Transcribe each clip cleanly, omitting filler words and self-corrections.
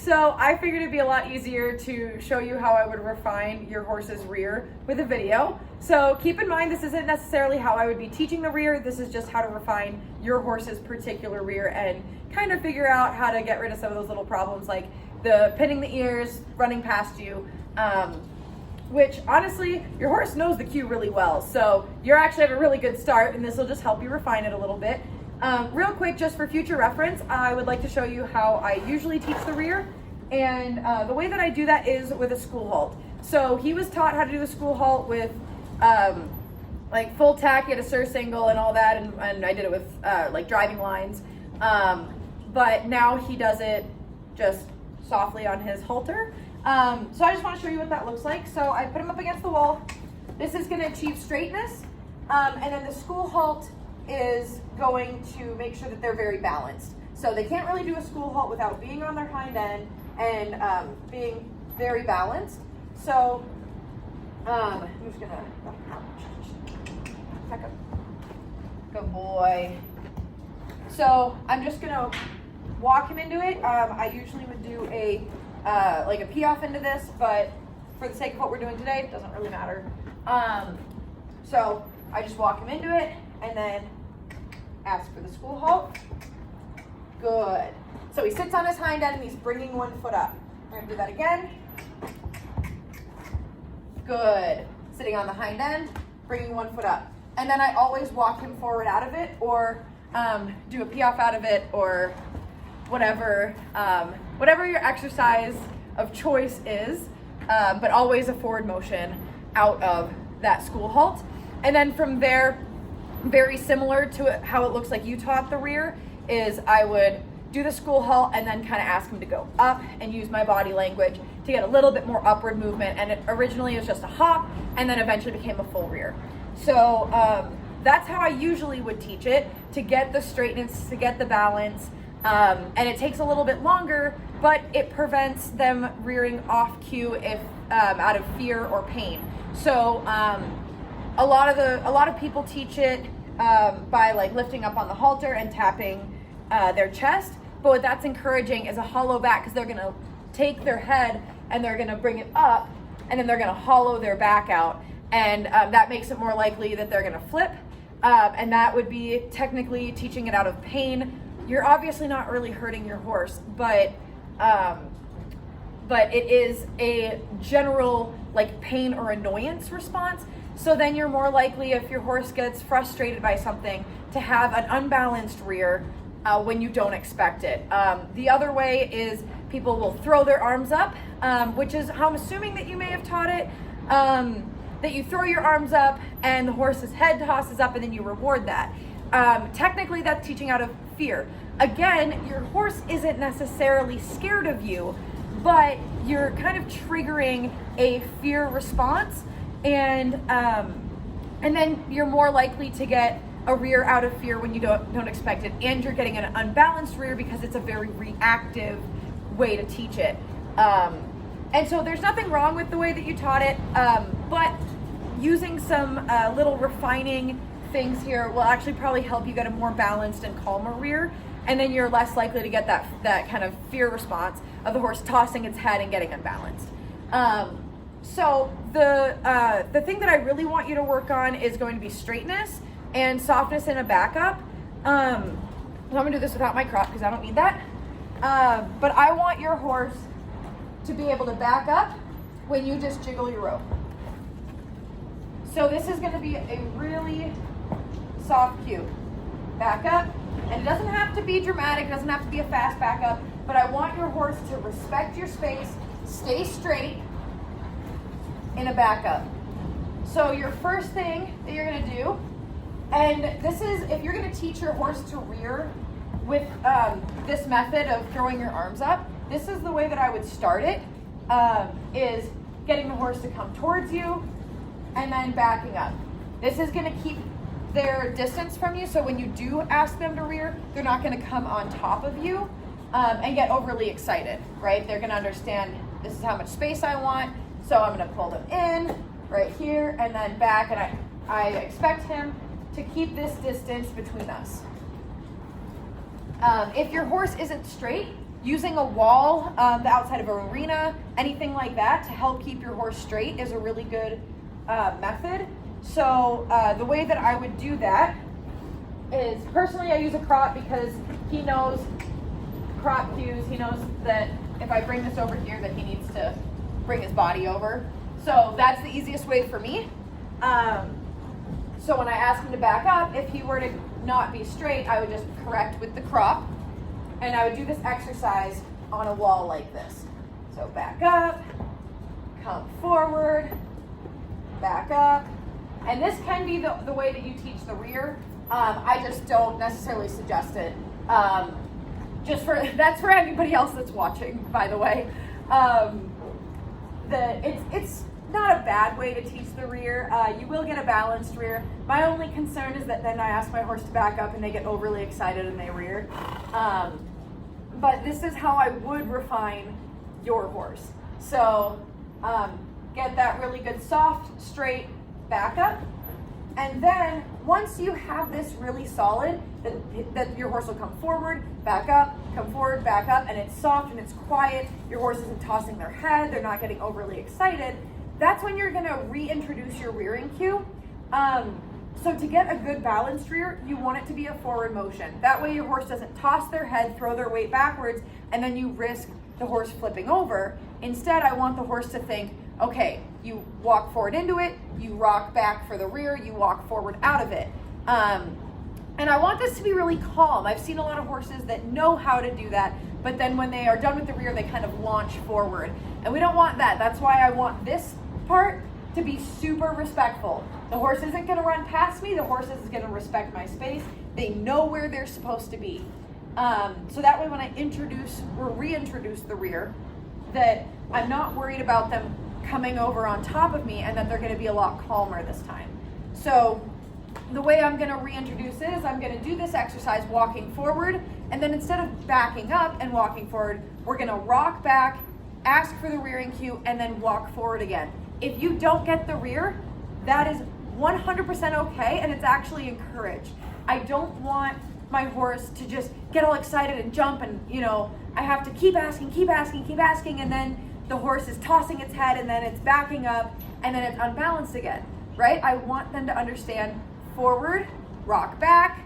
So I figured it'd be a lot easier to show you how I would refine your horse's rear with a video. So keep in mind, this isn't necessarily how I would be teaching the rear. This is just how to refine your horse's particular rear and kind of figure out how to get rid of some of those little problems like the pinning the ears, running past you, which honestly, your horse knows the cue really well. So you're actually at a really good start, and this will just help you refine it a little bit. Real quick, just for future reference, I would like to show you how I usually teach the rear. And the way that I do that is with a school halt. So he was taught how to do the school halt with like full tack at a surcingle and all that, and I did it with like driving lines. But now he does it just softly on his halter. So I just want to show you what that looks like. So I put him up against the wall. This is going to achieve straightness. And then the school halt is going to make sure that they're very balanced. So they can't really do a school halt without being on their hind end and being very balanced. So I'm just going to back up. Good boy. So I'm just going to walk him into it. I usually would do a like a pee off into this, but for the sake of what we're doing today, it doesn't really matter. So I just walk him into it and then ask for the school halt. Good. So he sits on his hind end and he's bringing one foot up. We're gonna do that again. Good. Sitting on the hind end, bringing one foot up. And then I always walk him forward out of it, or do a pee off out of it, or whatever your exercise of choice is, but always a forward motion out of that school halt. And then from there, very similar to how it looks like you taught the rear, is I would do the school halt and then kind of ask him to go up and use my body language to get a little bit more upward movement. And it originally was just a hop and then eventually became a full rear. So that's how I usually would teach it, to get the straightness, to get the balance. And it takes a little bit longer, but it prevents them rearing off cue if out of fear or pain. So a lot of people teach it by like lifting up on the halter and tapping their chest. But what that's encouraging is a hollow back, because they're gonna take their head and they're gonna bring it up, and then they're gonna hollow their back out, and that makes it more likely that they're gonna flip. And that would be technically teaching it out of pain. You're obviously not really hurting your horse, but it is a general like pain or annoyance response. So then you're more likely, if your horse gets frustrated by something, to have an unbalanced rear when you don't expect it. The other way is people will throw their arms up, which is how I'm assuming that you may have taught it, that you throw your arms up and the horse's head tosses up and then you reward that. Technically that's teaching out of fear. Again, your horse isn't necessarily scared of you, but you're kind of triggering a fear response, and then you're more likely to get a rear out of fear when you don't expect it, and you're getting an unbalanced rear because it's a very reactive way to teach it. And so there's nothing wrong with the way that you taught it, but using some little refining things here will actually probably help you get a more balanced and calmer rear, and then you're less likely to get that kind of fear response of the horse tossing its head and getting unbalanced. So the thing that I really want you to work on is going to be straightness and softness in a backup. So I'm gonna do this without my crop because I don't need that. But I want your horse to be able to back up when you just jiggle your rope. So this is gonna be a really soft cue. Back up, and it doesn't have to be dramatic, it doesn't have to be a fast backup, but I want your horse to respect your space, stay straight in a backup. So your first thing that you're gonna do, and this is, if you're gonna teach your horse to rear with this method of throwing your arms up, this is the way that I would start it, is getting the horse to come towards you and then backing up. This is gonna keep their distance from you, so when you do ask them to rear, they're not gonna come on top of you and get overly excited, right? They're gonna understand this is how much space I want, so I'm gonna pull them in right here and then back, and I expect him to keep this distance between us. If your horse isn't straight, Using a wall, the outside of an arena, anything like that to help keep your horse straight is a really good method. So the way that I would do that is, personally I use a crop because he knows crop cues. He knows that if I bring this over here that he needs to bring his body over. So that's the easiest way for me. So when I ask him to back up, if he were to not be straight, I would just correct with the crop. And I would do this exercise on a wall like this. So back up, come forward, back up. And this can be the way that you teach the rear. I just don't necessarily suggest it. That's for anybody else that's watching, by the way. It's not a bad way to teach the rear. You will get a balanced rear. My only concern is that then I ask my horse to back up and they get overly excited and they rear. But this is how I would refine your horse. So get that really good soft, straight back up. And then once you have this really solid, that your horse will come forward, back up, come forward, back up, and it's soft and it's quiet, your horse isn't tossing their head, they're not getting overly excited, that's when you're gonna reintroduce your rearing cue. So to get a good balanced rear, you want it to be a forward motion. That way your horse doesn't toss their head, throw their weight backwards, and then you risk the horse flipping over. Instead, I want the horse to think, okay, you walk forward into it, you rock back for the rear, you walk forward out of it. And I want this to be really calm. I've seen a lot of horses that know how to do that, but then when they are done with the rear, they kind of launch forward. And we don't want that. That's why I want this part to be super respectful. The horse isn't gonna run past me, the horse is gonna respect my space. They know where they're supposed to be. So that way when I introduce or reintroduce the rear, that I'm not worried about them coming over on top of me and that they're gonna be a lot calmer this time. So the way I'm gonna reintroduce it is I'm gonna do this exercise walking forward, and then instead of backing up and walking forward, we're gonna rock back, ask for the rearing cue, and then walk forward again. If you don't get the rear, that is 100% okay, and it's actually encouraged. I don't want my horse to just get all excited and jump, and I have to keep asking, and then the horse is tossing its head, and then it's backing up, and then it's unbalanced again, right? I want them to understand forward, rock back,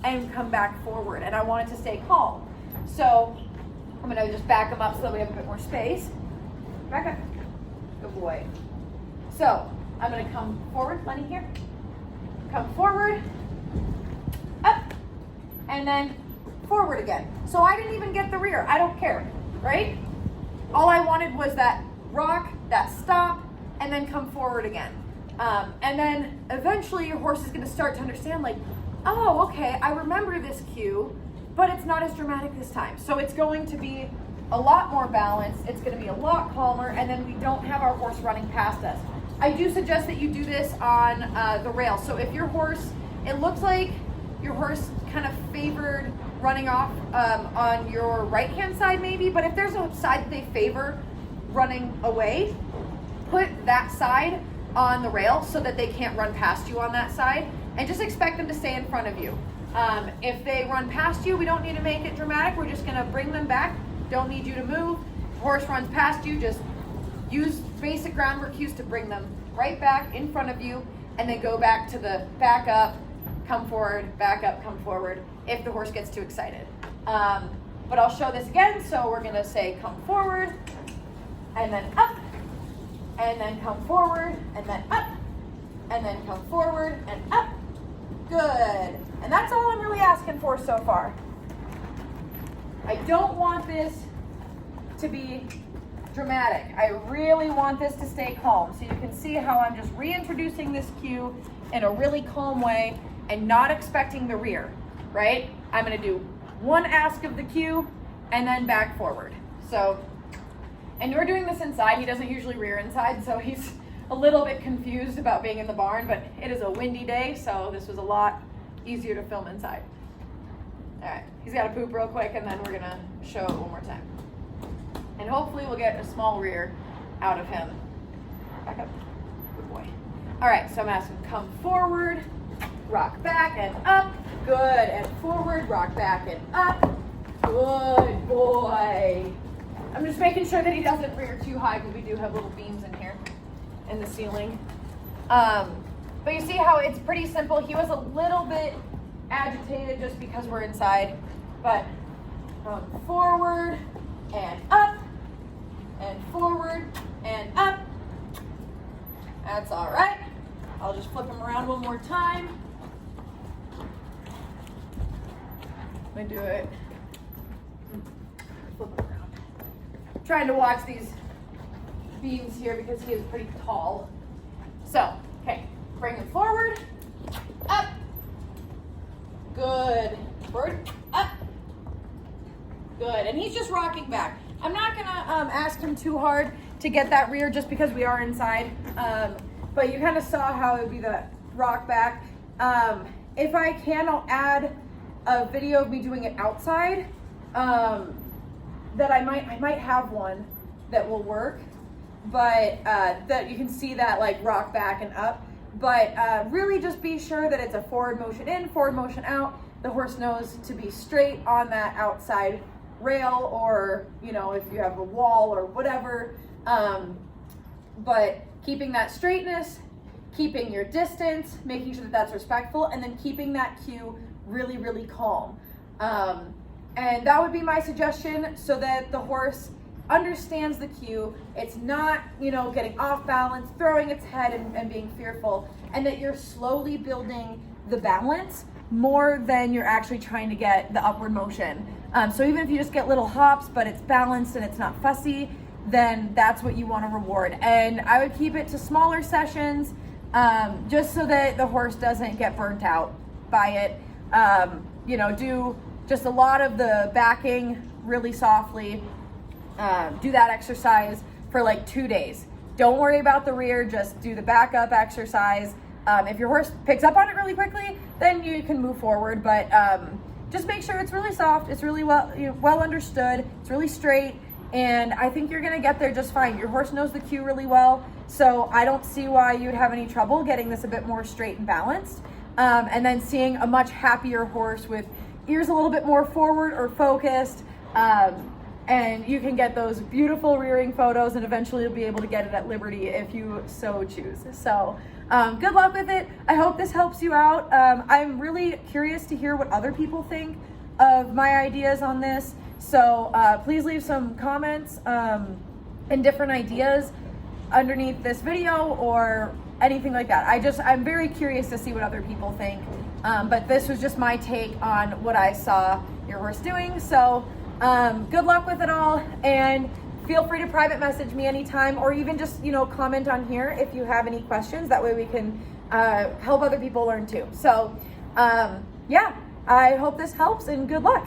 and come back forward, and I want it to stay calm. So I'm gonna just back them up so that we have a bit more space. Back up, good boy. So I'm gonna come forward, Lenny here. Come forward, up, and then forward again. So I didn't even get the rear, I don't care, right? All I wanted was that rock, that stop, and then come forward again. And then eventually your horse is gonna start to understand, like, oh, okay, I remember this cue, but it's not as dramatic this time. So it's going to be a lot more balanced, it's gonna be a lot calmer, and then we don't have our horse running past us. I do suggest that you do this on the rail. So if your horse, it looks like your horse kind of favored running off on your right-hand side maybe, but if there's a side that they favor running away, put that side on the rail so that they can't run past you on that side, and just expect them to stay in front of you. If they run past you, we don't need to make it dramatic. We're just gonna bring them back. Don't need you to move. Horse runs past you, just use basic groundwork cues to bring them right back in front of you, and then go back to the back up, come forward, back up, come forward, if the horse gets too excited. But I'll show this again. So we're gonna say come forward, and then up, and then come forward, and then up, and then come forward and up. Good. And that's all I'm really asking for so far. I don't want this to be dramatic. I really want this to stay calm. So you can see how I'm just reintroducing this cue in a really calm way and not expecting the rear, right? I'm gonna do one ask of the cue and then back forward. So, and we're doing this inside. He doesn't usually rear inside, so he's a little bit confused about being in the barn, but it is a windy day, so this was a lot easier to film inside. All right, he's got to poop real quick, and then we're gonna show it one more time. And hopefully we'll get a small rear out of him. Back up, good boy. All right, so I'm asking come forward, rock back and up, good, and forward, rock back and up, Good boy. I'm just making sure that he doesn't rear too high because we do have little beams in here in the ceiling. But you see how it's pretty simple. He was a little bit agitated just because we're inside, but forward and up and forward and up. That's all right. I'll just flip him around one more time. Let me do it. Flip him around. I'm trying to watch these beams here because he is pretty tall. So, okay, bring him forward, up, good, forward, up, good, and he's just rocking back. I'm not gonna ask him too hard to get that rear just because we are inside, but you kind of saw how it would be the rock back. If I can, I'll add a video of me doing it outside, that I might have one that will work, but that you can see that like rock back and up. But really just be sure that it's a forward motion in, forward motion out. The horse knows to be straight on that outside rail, or you know, if you have a wall or whatever. But keeping that straightness, keeping your distance, making sure that that's respectful, and then keeping that cue really, really calm. And that would be my suggestion, so that the horse understands the cue. It's not, you know, getting off balance, throwing its head and being fearful, and that you're slowly building the balance more than you're actually trying to get the upward motion. So even if you just get little hops, but it's balanced and it's not fussy, then that's what you want to reward. And I would keep it to smaller sessions, just so that the horse doesn't get burnt out by it. You know, do just a lot of the backing really softly. Do that exercise for like 2 days. Don't worry about the rear, just do the backup exercise. If your horse picks up on it really quickly, then you can move forward, but just make sure it's really soft, it's really well understood, it's really straight, and I think you're gonna get there just fine. Your horse knows the cue really well, so I don't see why you'd have any trouble getting this a bit more straight and balanced. And then seeing a much happier horse with ears a little bit more forward or focused, and you can get those beautiful rearing photos, and eventually you'll be able to get it at Liberty if you so choose. So good luck with it. I hope this helps you out. I'm really curious to hear what other people think of my ideas on this. So please leave some comments and different ideas underneath this video or anything like that. I'm very curious to see what other people think. But this was just my take on what I saw your horse doing. So good luck with it all, and feel free to private message me anytime, or even just, you know, comment on here if you have any questions. That way we can help other people learn too. So yeah, I hope this helps, and good luck.